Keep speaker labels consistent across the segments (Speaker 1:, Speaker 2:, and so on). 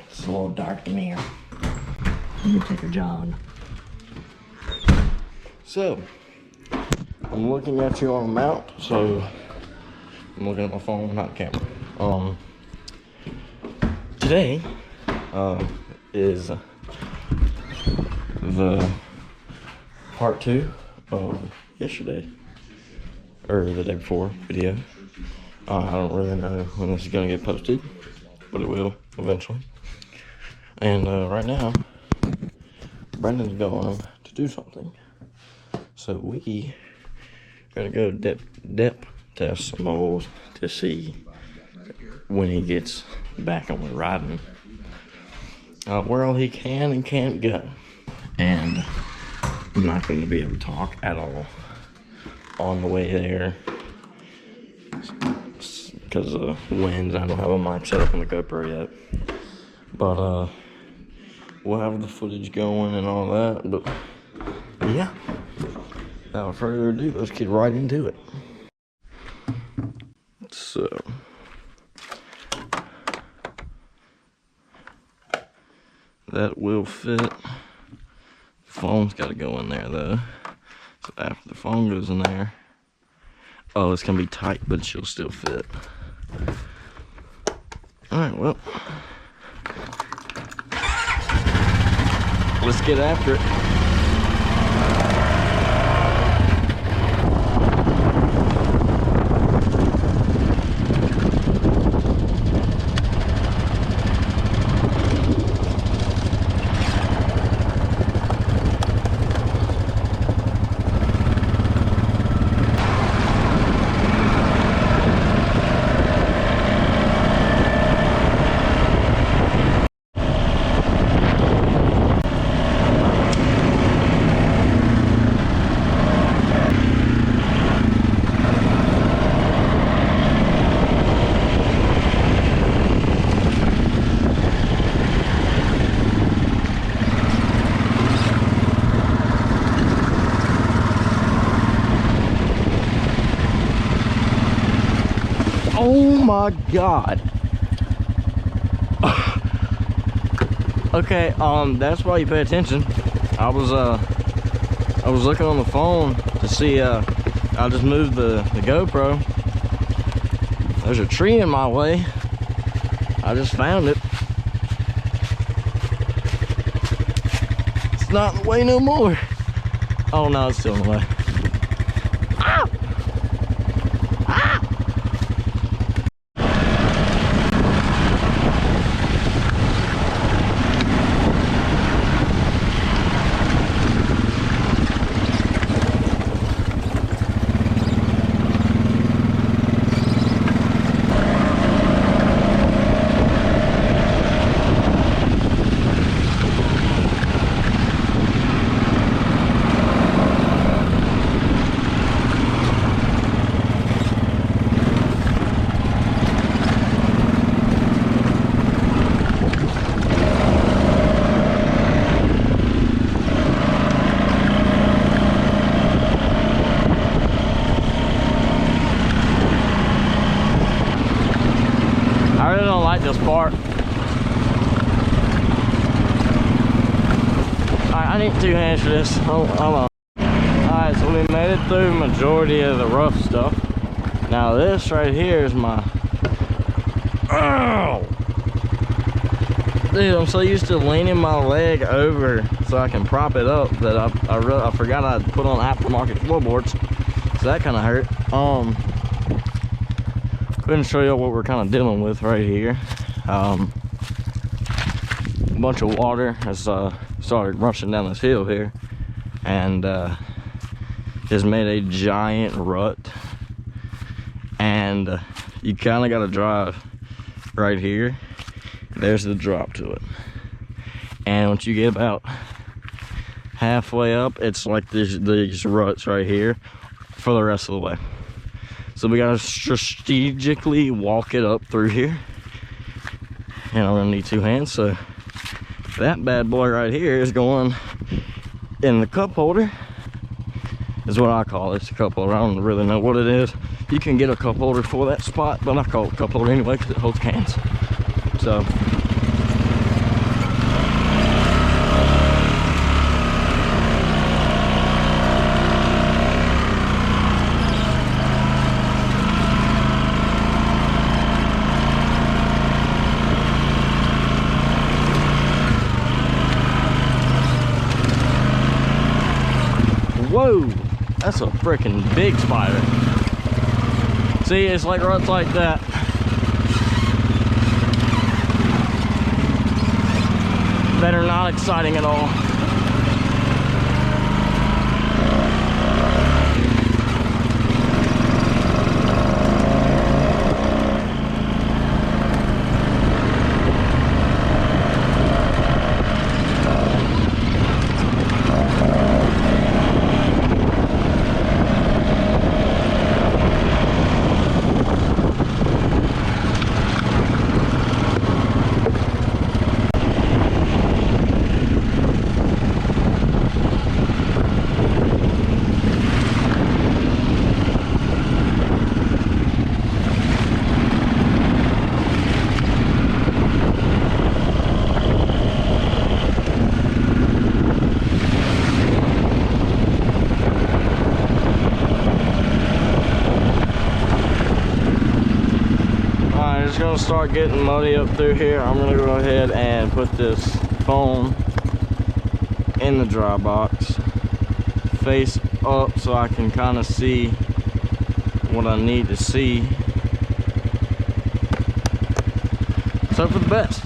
Speaker 1: It's a little dark in here. Let me take a John. So, I'm looking at you on a mount, so I'm looking at my phone, not camera. Today is the part 2 of yesterday, or the day before video. I don't really know when this is gonna get posted, but it will eventually. And right now, Brendan's going to do something. So we gotta go depth test some moles to see when he gets back on the riding where all he can and can't go. And I'm not going to be able to talk at all on the way there because of winds. I don't have a mic set up on the GoPro yet, but we'll have the footage going and all that. But yeah, without further ado, let's get right into it. So that will fit. Phone's got to go in there though. So after the phone goes in there, oh, it's gonna be tight, but she'll still fit. All right, well, let's get after it. Oh my God. Okay, that's why you pay attention. I was looking on the phone to see, I just moved the GoPro. There's a tree in my way. I just found it. It's not in the way no more. Oh no, it's still in the way. Ow! Ow! I really don't like this part. Alright, I need 2 hands for this. Hold on. Alright, so we made it through the majority of the rough stuff. Now this right here is my... Oh! Dude, I'm so used to leaning my leg over so I can prop it up that I forgot I'd put on aftermarket floorboards. So that kind of hurt. Going to show you what we're kind of dealing with right here. A bunch of water has started rushing down this hill here, and has made a giant rut. And you kind of got to drive right here. There's the drop to it, and once you get about halfway up, it's like these ruts right here for the rest of the way. So we gotta strategically walk it up through here, and I'm gonna need 2 hands. So that bad boy right here is going in the cup holder, is what I call it. It's a cup holder. I don't really know what it is. You can get a cup holder for that spot, but I call it a cup holder anyway because it holds cans. So whoa, that's a freaking big spider. See, it's like ruts like that. That are not exciting at all. Gonna start getting muddy up through here. I'm gonna go ahead and put this foam in the dry box face up so I can kind of see what I need to see. Let's hope for the best.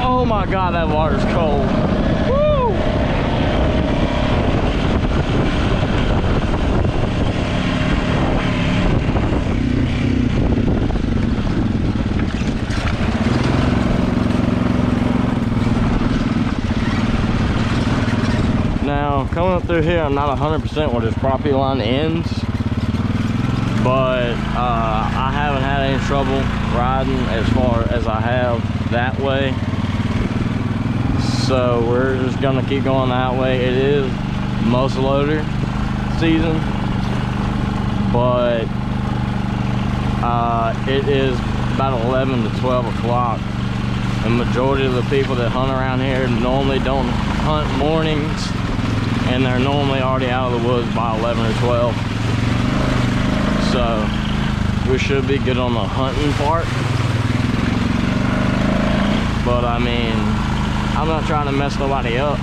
Speaker 1: Oh my God, that water's cold. Woo! Now, coming up through here, I'm not 100% where this property line ends, but I haven't had any trouble riding as far as I have that way. So we're just gonna keep going that way. It is muzzle loader season, but it is about 11 to 12 o'clock. The majority of the people that hunt around here normally don't hunt mornings, and they're normally already out of the woods by 11 or 12. So we should be good on the hunting part. But I mean, I'm not trying to mess nobody up,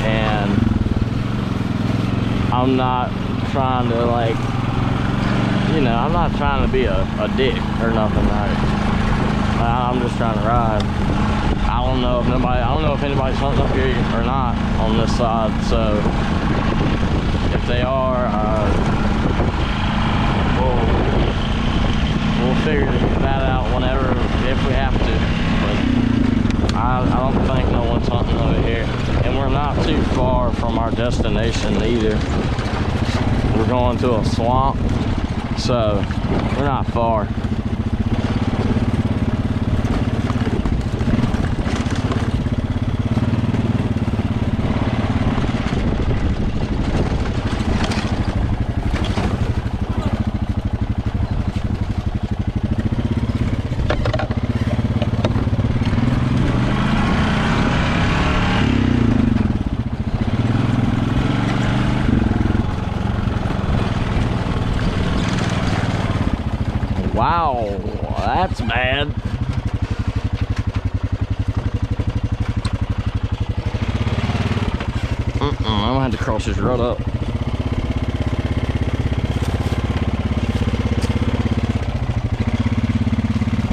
Speaker 1: and I'm not trying to, like, you know, I'm not trying to be a dick or nothing. I'm just trying to ride. I don't know if anybody's hunting up here or not on this side, so if they are, we'll figure that out whenever, if we have to. But I don't think no one's hunting over here, and we're not too far from our destination either. We're going to a swamp, so we're not far. Wow, that's bad. I'm gonna have to cross this road up.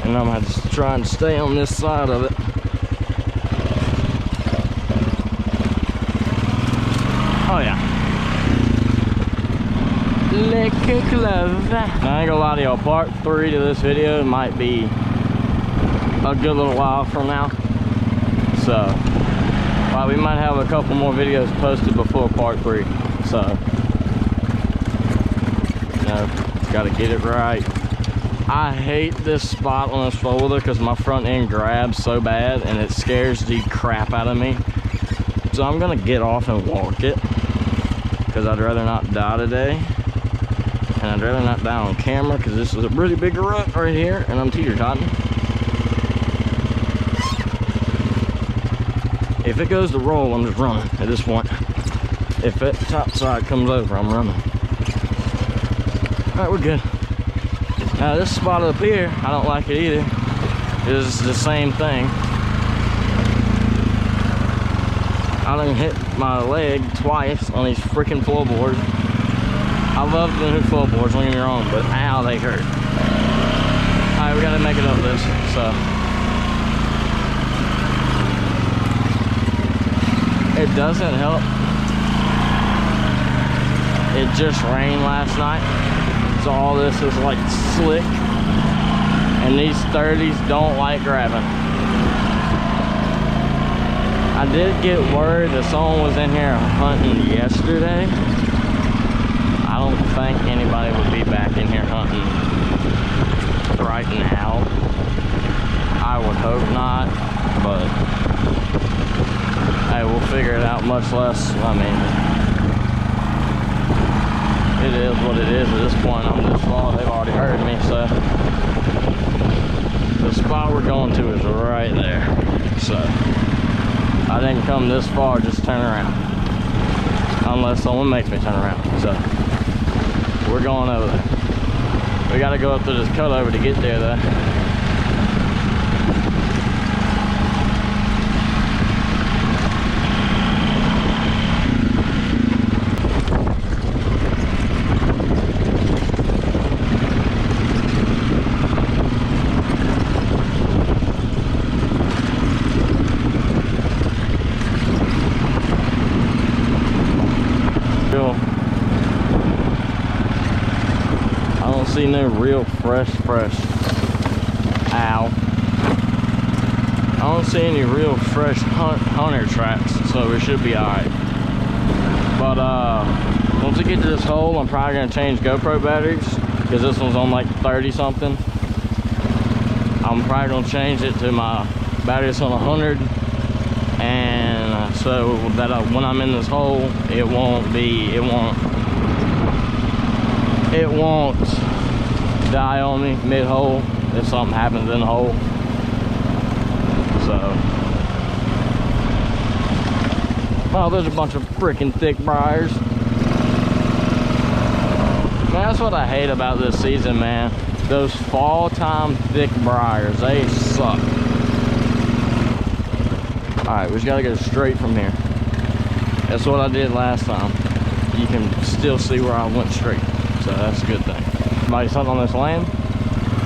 Speaker 1: And And I'm gonna just try and stay on this side of it. Oh yeah. Lick love. Now I ain't gonna lie to y'all, part 3 to this video might be a good little while from now. So, well, we might have a couple more videos posted before part 3. So, you know, gotta get it right. I hate this spot on this four-wheeler because my front end grabs so bad and it scares the crap out of me. So I'm gonna get off and walk it because I'd rather not die today. And I'd rather not die on camera because this is a pretty big rut right here and I'm teeter-totting. If it goes to roll, I'm just running at this point. If that top side comes over, I'm running. Alright, we're good. Now this spot up here, I don't like it either. It's the same thing. I done hit my leg twice on these freaking floorboards. I love the new floorboards, don't get me wrong, but ow, they hurt. Alright, we gotta make it up this, so. It doesn't help. It just rained last night. So all this is like slick. And these 30s don't like grabbing. I did get word that someone was in here hunting yesterday. I don't think anybody would be back in here hunting right now. I would hope not, but hey, we'll figure it out, much less, I mean, it is what it is at this point. I'm this far, they've already heard me, so the spot we're going to is right there. So I didn't come this far, just turn around. Unless someone makes me turn around. So we're going over there. We gotta go up to this cutover to get there though. See no real fresh ow, I don't see any real fresh hunter tracks, so we should be alright. But once we get to this hole, I'm probably gonna change GoPro batteries because this one's on like 30 something. I'm probably gonna change it to my batteries on 100, and so that when I'm in this hole, it won't die on me mid-hole if something happens in the hole. So, well, there's a bunch of freaking thick briars. Man, that's what I hate about this season, man. Those fall time thick briars, they suck. Alright, we just gotta go straight from here. That's what I did last time. You can still see where I went straight, so that's a good thing. Somebody's hunting on this land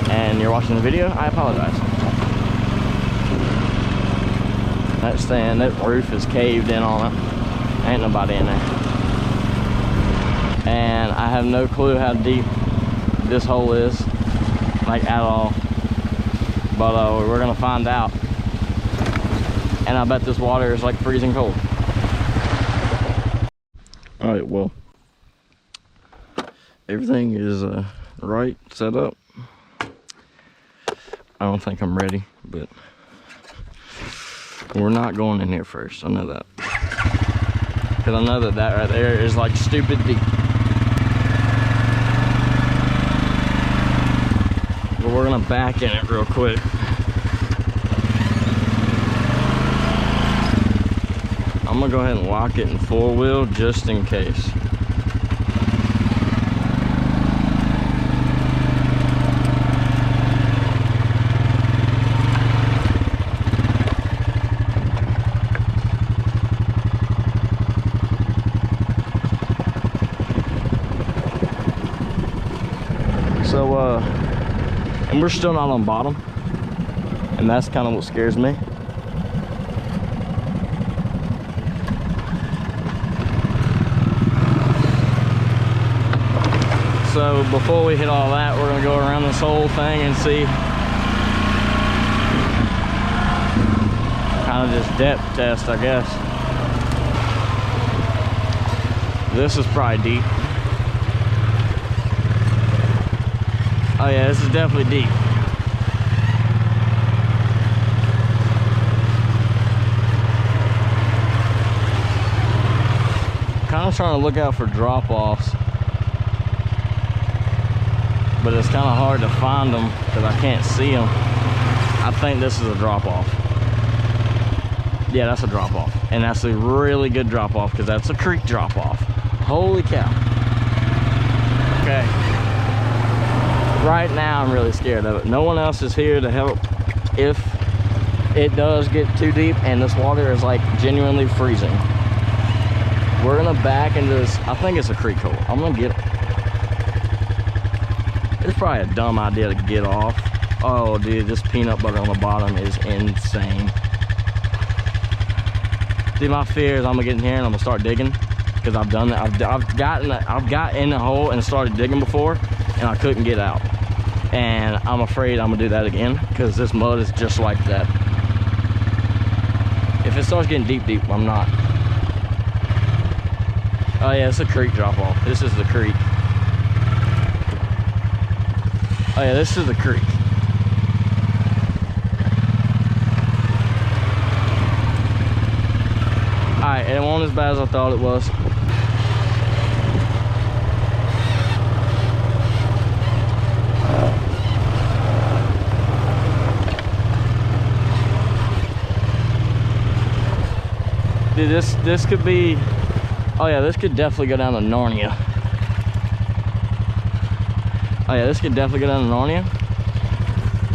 Speaker 1: and you're watching the video, I apologize. That stand, that roof is caved in on it. Ain't nobody in there. And I have no clue how deep this hole is, like at all. But we're gonna find out. And I bet this water is like freezing cold. All right, well, everything is right, set up. I don't think I'm ready, but we're not going in here first. I know that. Because I know that right there is like stupid deep. But we're gonna back in it real quick. I'm gonna go ahead and lock it in 4-wheel just in case. So, and we're still not on bottom. And that's kind of what scares me. So before we hit all that, we're gonna go around this whole thing and see kind of this depth test, I guess. This is probably deep. Oh yeah, this is definitely deep. Kind of trying to look out for drop-offs, but it's kind of hard to find them because I can't see them. I think this is a drop-off. Yeah, that's a drop-off, and that's a really good drop-off because that's a creek drop-off. Holy cow. Okay. Right now, I'm really scared of it. No one else is here to help if it does get too deep and this water is like genuinely freezing. We're gonna back into this. I think it's a creek hole. I'm gonna get. It's probably a dumb idea to get off. Oh, dude, this peanut butter on the bottom is insane. Dude, my fear is I'm gonna get in here and I'm gonna start digging because I've done that. I've got in the hole and started digging before, and I couldn't get out. And I'm afraid I'm gonna do that again because this mud is just like that. If it starts getting deep, I'm not. Oh yeah, it's a creek drop off. This is the creek. Oh yeah, this is the creek. Alright, it wasn't as bad as I thought it was. Dude, this could be, oh yeah, this could definitely go down to Narnia. Oh yeah, this could definitely go down to Narnia.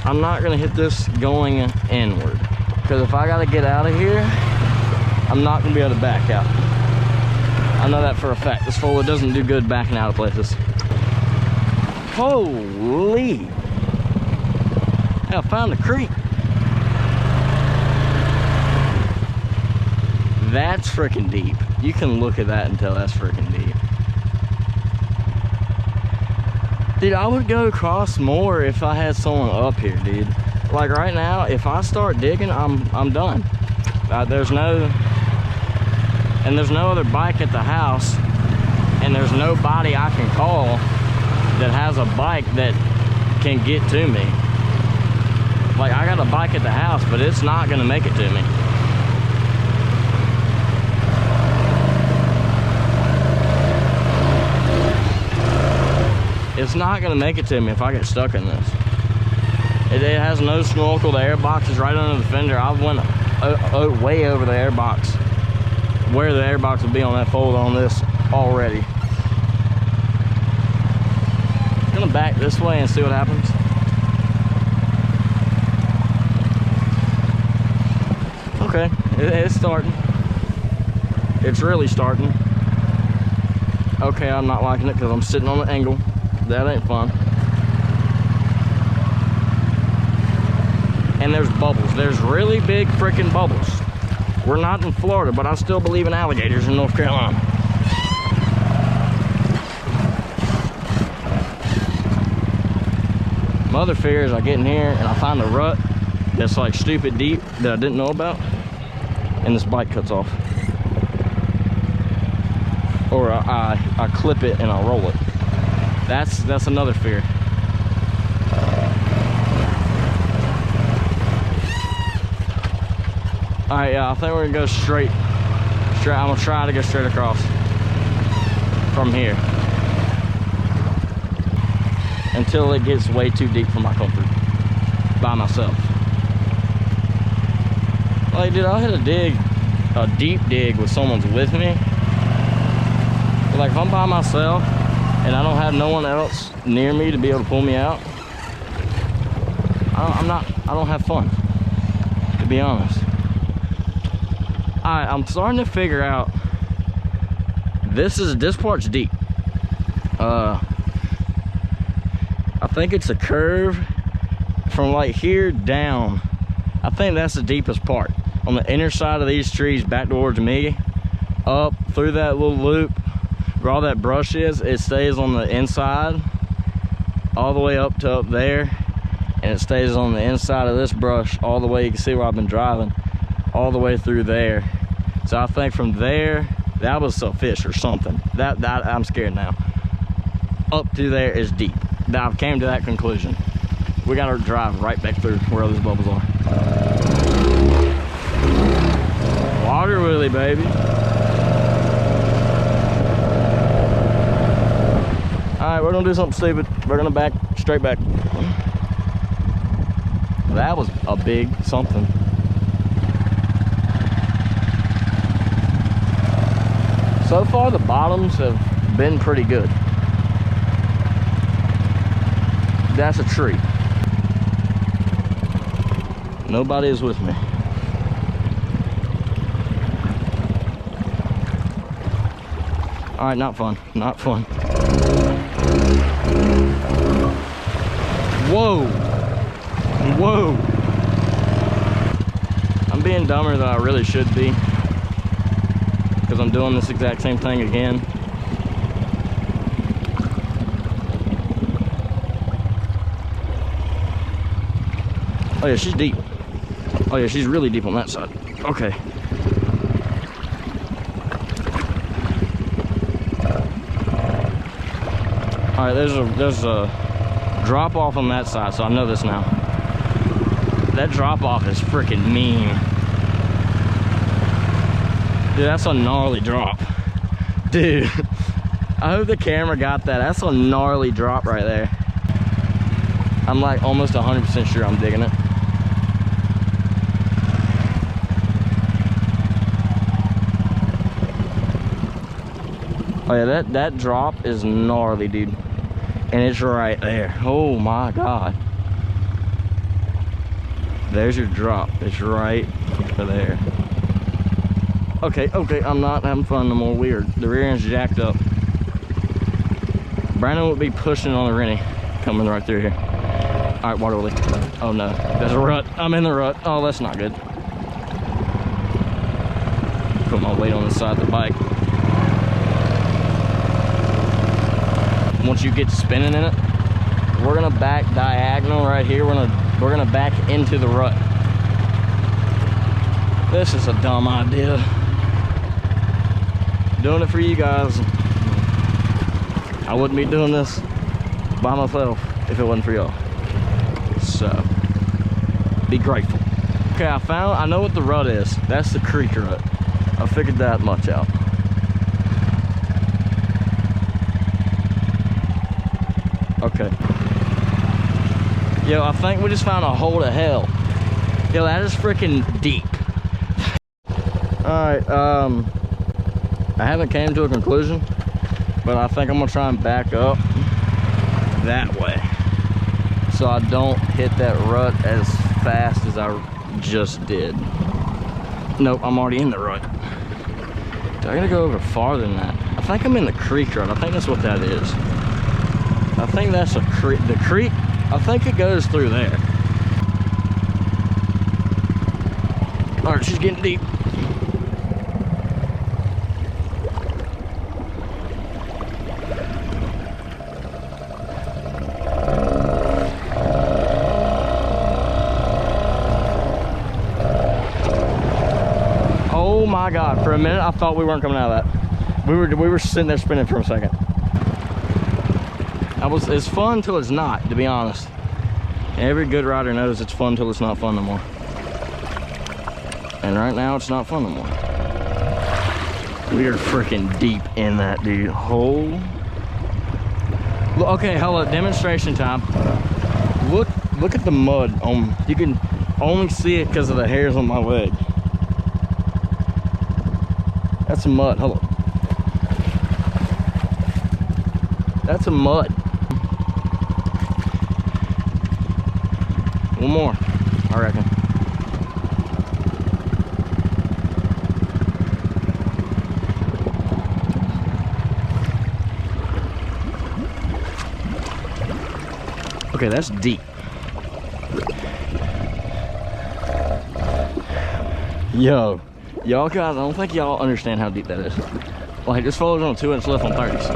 Speaker 1: I'm not gonna hit this going inward, because if I gotta get out of here, I'm not gonna be able to back out. I know that for a fact. This four-wheel doesn't do good backing out of places. Holy! Hey, I found the creek. That's freaking deep. You can look at that and tell that's freaking deep. Dude, I would go across more if I had someone up here, dude. Like right now, if I start digging, I'm done. There's no other bike at the house, and there's nobody I can call that has a bike that can get to me. Like, I got a bike at the house, but it's not gonna make it to me. It's not gonna make it to me if I get stuck in this. It has no snorkel. The airbox is right under the fender. I went way over the airbox, where the airbox would be on that fold on this already. I'm gonna back this way and see what happens. Okay, it's starting. It's really starting. Okay, I'm not liking it because I'm sitting on the angle. That ain't fun. And there's bubbles. There's really big freaking bubbles. We're not in Florida, but I still believe in alligators in North Carolina. My other fear is I get in here and I find a rut that's like stupid deep that I didn't know about, and this bike cuts off. Or I clip it and I roll it. That's another fear. All right, yeah, I think we're gonna go straight. I'm gonna try to go straight across from here until it gets way too deep for my comfort by myself. Like, dude, I had a deep dig with someone's with me. But like, if I'm by myself and I don't have no one else near me to be able to pull me out, I don't have fun, to be honest. Alright, I'm starting to figure out, this part's deep. I think it's a curve from like here down I think that's the deepest part. On the inner side of these trees back towards me, up through that little loop where all that brush is, it stays on the inside all the way up to up there, and it stays on the inside of this brush all the way. You can see where I've been driving all the way through there. So I think from there, that was a fish or something. That I'm scared now. Up to there is deep. I came to that conclusion. We gotta drive right back through where all these bubbles are. Water Willie, baby. Alright, we're gonna do something stupid. We're gonna back, straight back. That was a big something. So far, the bottoms have been pretty good. That's a tree. Nobody is with me. All right, not fun, not fun. Whoa, whoa. I'm being dumber than I really should be, because I'm doing this exact same thing again. Oh yeah, she's deep. Oh yeah, she's really deep on that side. Okay. All right, there's a drop off on that side, so I know this now. That drop off is freaking mean. Dude, that's a gnarly drop. Dude, I hope the camera got that. That's a gnarly drop right there. I'm like almost 100% sure I'm digging it. Oh yeah, that drop is gnarly, dude. And it's right there. Oh my God. There's your drop. It's right there. Okay, I'm not having fun no more. Weird. The rear end's jacked up. Brandon would be pushing on the Rennie coming right through here. All right, Water Willie. Oh no, there's a rut. I'm in the rut. Oh, that's not good. Put my weight on the side of the bike. Once you get spinning in it, we're gonna back diagonal right here. We're gonna back into the rut. This is a dumb idea. Doing it for you guys. I wouldn't be doing this by myself if it wasn't for y'all. So, be grateful. Okay, I know what the rut is. That's the creek rut. I figured that much out. Okay. Yo, I think we just found a hole to hell. Yo, that is freaking deep. Alright, I haven't came to a conclusion, but I think I'm gonna try and back up that way so I don't hit that rut as fast as I just did. Nope, I'm already in the rut. I gotta go over farther than that. I think I'm in the creek rut. I think that's what that is. I think that's a creek. The creek, I think it goes through there. All right, she's getting deep. Oh my God, for a minute I thought we weren't coming out of that. We were sitting there spinning for a second. It's fun till it's not, to be honest. Every good rider knows it's fun till it's not fun no more. And right now it's not fun no more. We are freaking deep in that, dude. Okay, hold up, demonstration time. Look at the mud. You can only see it because of the hairs on my leg. That's some mud, hold up. That's some mud. One more, I reckon. Okay, that's deep. Yo, y'all guys, I don't think y'all understand how deep that is. Like, this float's on a 2-inch lift on 30s.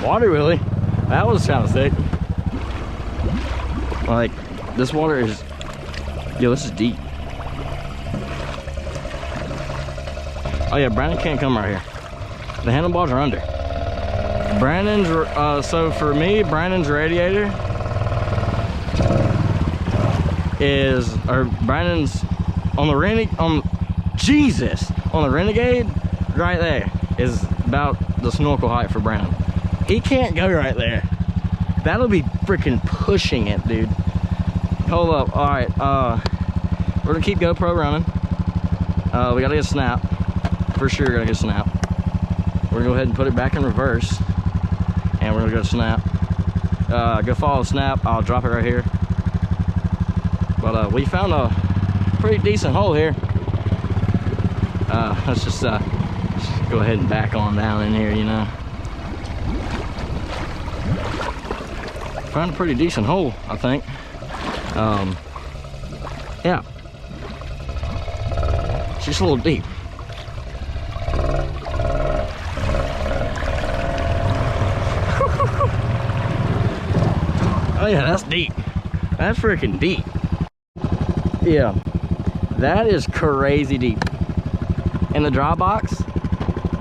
Speaker 1: Water really? That was kind of sick. Like, this water is, yo, this is deep. Oh yeah, Brandon can't come right here. The handlebars are under. Brandon's, so for me, Brandon's radiator is, or Brandon's on the Renegade right there is about the snorkel height for Brandon. He can't go right there. That'll be freaking pushing it, dude. Hold up. All right, we're gonna keep GoPro running. We gotta get a snap. For sure gotta get a snap. We're gonna go ahead and put it back in reverse, and we're gonna go snap. Go follow the snap. I'll drop it right here. But we found a pretty decent hole here. Let's just go ahead and back on down in here, you know. Found a pretty decent hole, I think. Yeah. It's just a little deep. Oh yeah, that's deep. That's freaking deep. Yeah, that is crazy deep. And the dry box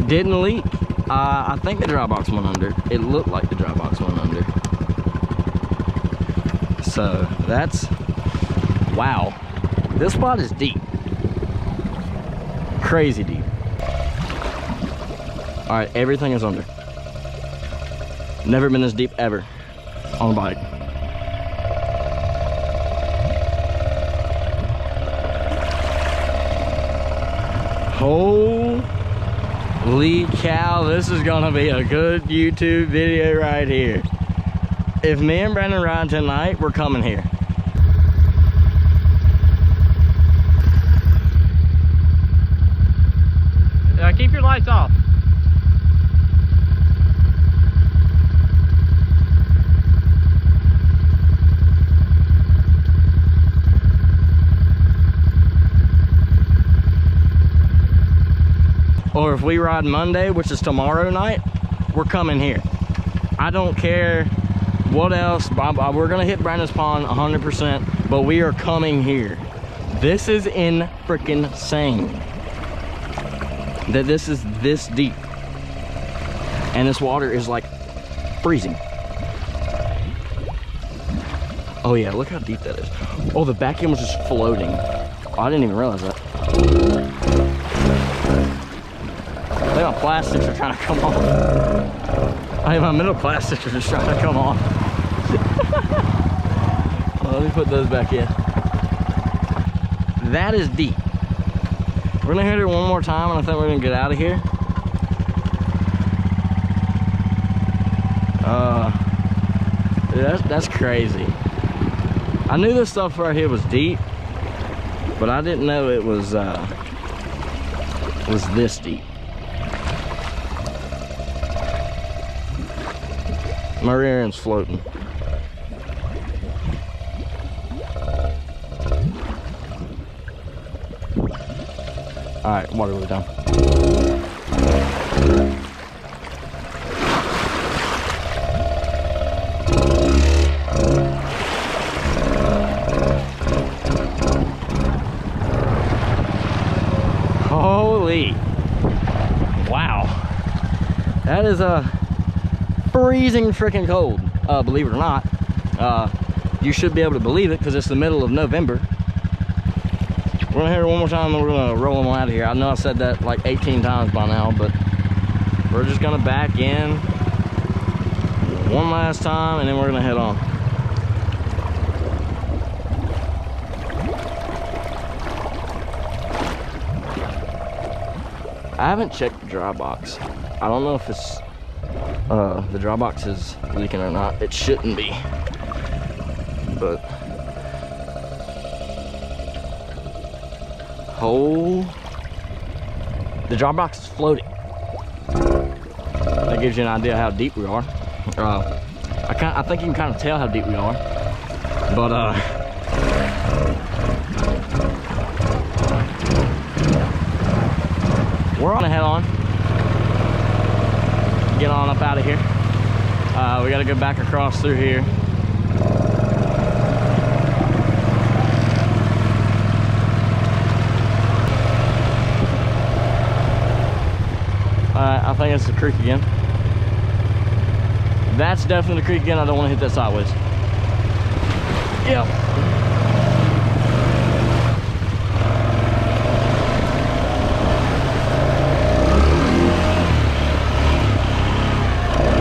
Speaker 1: didn't leak. I think the dry box went under. It looked like the dry box went under. So that's, wow. This spot is deep. Crazy deep. All right, everything is under. Never been this deep ever on a bike. Holy cow, this is gonna be a good YouTube video right here. If me and Brandon ride tonight, we're coming here.
Speaker 2: Keep your lights off.
Speaker 1: Or if we ride Monday, which is tomorrow night, we're coming here. I don't care what else. We're gonna hit Brandon's Pond 100%, but we are coming here. This is insane that this is this deep, and this water is like freezing. Oh yeah, look how deep that is. Oh, the back end was just floating. Oh, I didn't even realize that. I think my plastics are trying to come off. I think my middle plastics are just trying to come off. Well, let me put those back in. That is deep. We're gonna hit it one more time, and I think we're gonna get out of here. That's crazy. I knew this stuff right here was deep, but I didn't know it was this deep. My rear end's floating. All right, water was down. Holy, wow. That is freezing freaking cold, believe it or not. You should be able to believe it because it's the middle of November. We're gonna hit it one more time and we're gonna roll them out of here. I know I said that like 18 times by now, but we're just gonna back in one last time and then we're gonna head on. I haven't checked the dry box. I don't know if it's the dry box is leaking or not. It shouldn't be, but the dry box is floating. That gives you an idea how deep we are. I think you can kind of tell how deep we are, but
Speaker 2: we're on the head on. Get on up out of here. We gotta go back across through here. I think it's the creek again. That's definitely the creek again. I don't want to hit that sideways. Yep.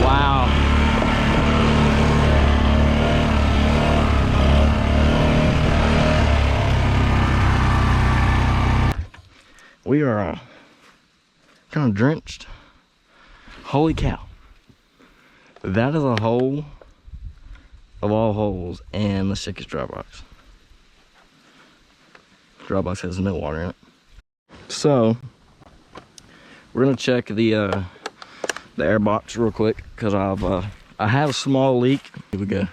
Speaker 2: Wow. We are kind of drenched. Holy cow. That is a hole of all holes and the sickest dry box. Dry box has no water in it. So we're gonna check the air box real quick because I have a small leak. Here we go.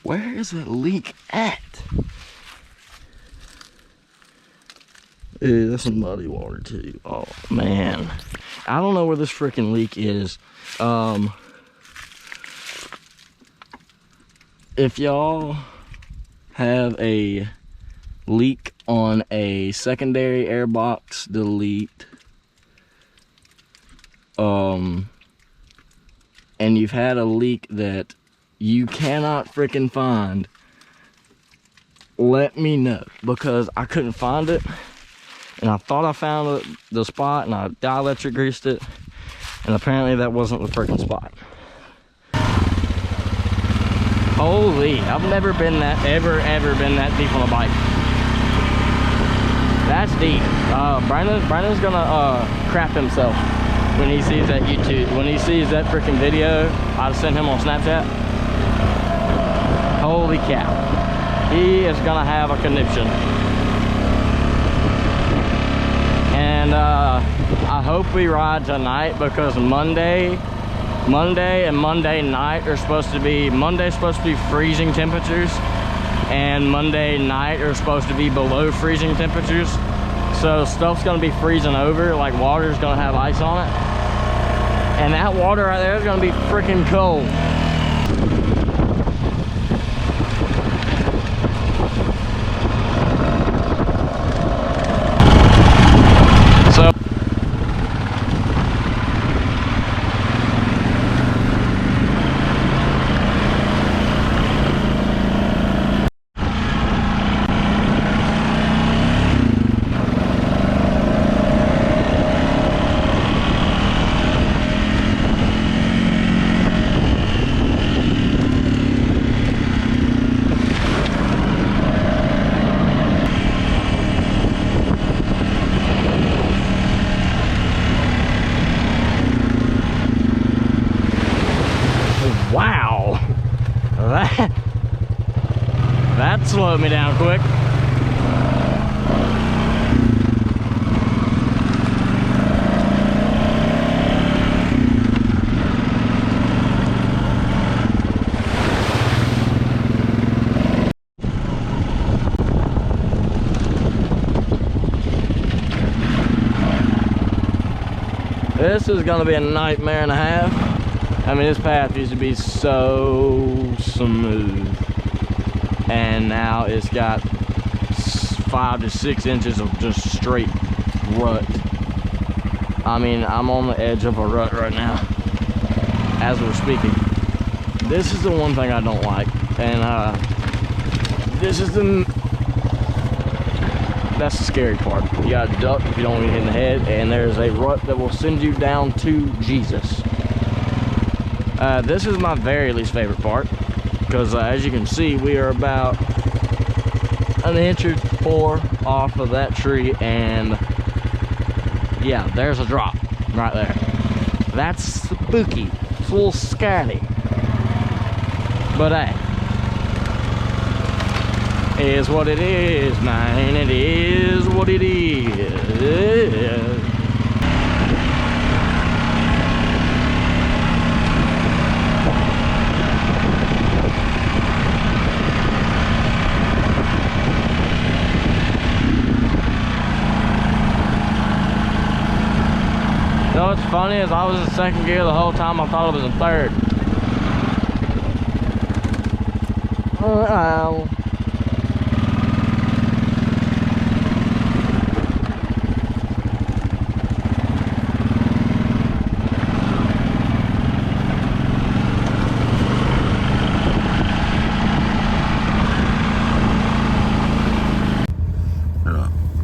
Speaker 2: Where is that leak at? Ew, that's some muddy water too. Oh man, I don't know where this freaking leak is. If y'all have a leak on a secondary air box delete, and you've had a leak that you cannot freaking find, let me know, because I couldn't find it. And I thought I found the spot, and I dielectric greased it, and apparently that wasn't the freaking spot. Holy, I've never been that, ever been that deep on a bike. That's deep. Brandon's gonna crap himself when he sees that YouTube, when he sees that freaking video I sent him on Snapchat. Holy cow. He is gonna have a conniption. And I hope we ride tonight, because Monday and Monday night are supposed to be, Monday's supposed to be freezing temperatures, and Monday night are supposed to be below freezing temperatures. So stuff's gonna be freezing over, like water's gonna have ice on it. And that water right there is gonna be freaking cold. Wow, that slowed me down quick. This is gonna be a nightmare and a half. I mean, this path used to be so smooth, and now it's got 5 to 6 inches of just straight rut. I mean, I'm on the edge of a rut right now as we're speaking. This is the one thing I don't like, and that's the scary part. You gotta duck if you don't get hit in the head, and there's a rut that will send you down to Jesus. This is my very least favorite part, because as you can see, we are about an inch or 4 off of that tree, and yeah, there's a drop right there. That's spooky. It's a little scary, but hey, it is what it is, man. It is what it is. know what's funny is I was in second gear the whole time. I thought I was in third. Wow.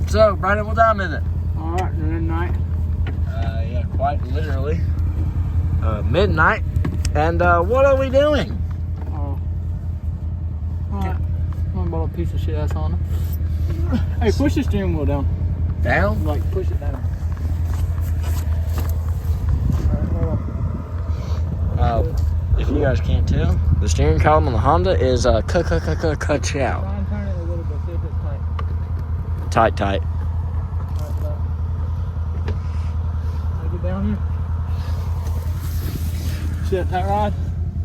Speaker 2: So, Brandon, what time is it?
Speaker 3: Alright, midnight.
Speaker 2: Yeah, quite literally. Midnight. And what are we doing?
Speaker 3: Oh. Alright. I'm about a piece of shit that's on it. Hey, push the steering wheel down.
Speaker 2: Down?
Speaker 3: Like, push it down. Alright, hold on.
Speaker 2: If you guys can't tell, the steering column on the Honda is cut out.
Speaker 3: Try and turn it a little bit, see if it's tight.
Speaker 2: Tight.
Speaker 3: Alright, so. Take it down here. See that tie rod?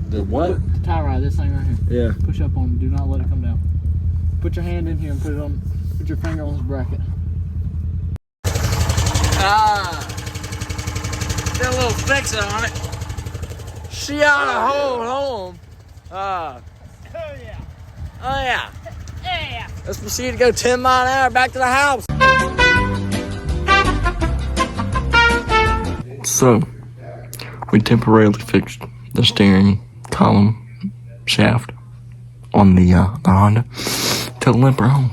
Speaker 2: The what?
Speaker 3: The tie rod, this thing right here.
Speaker 2: Yeah.
Speaker 3: Push up on it, do not let it come down. Put your hand in here and put your finger on this bracket.
Speaker 2: Got a little fix on it. She ought to hold home.
Speaker 3: Oh yeah.
Speaker 2: Oh yeah.
Speaker 3: Yeah.
Speaker 2: Let's proceed to go 10 mile an hour back to the house. So, we temporarily fixed the steering column shaft on the Honda to limp her home.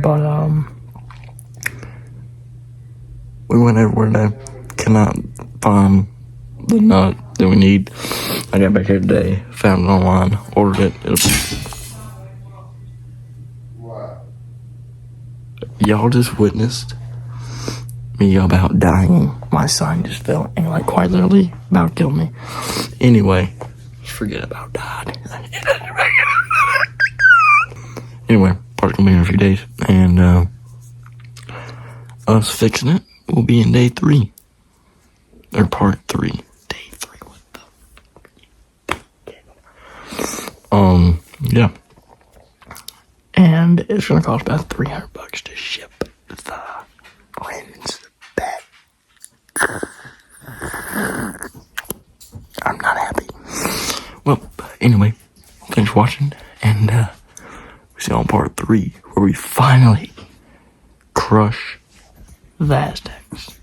Speaker 2: But we went everywhere today. Cannot find the nut that we need. I got back here today, found it online, ordered it. Y'all just witnessed me about dying. My son just fell and like quite literally about killed me. Anyway, forget about that. Anyway, part's gonna be in a few days, and us fixing it will be in day 3 or part 3. Day 3. What the? Yeah. And it's gonna cost about $300 to ship the lens back. I'm not happy. Well, anyway, thanks for watching, and we see you on part 3, where we finally crush the Aztecs.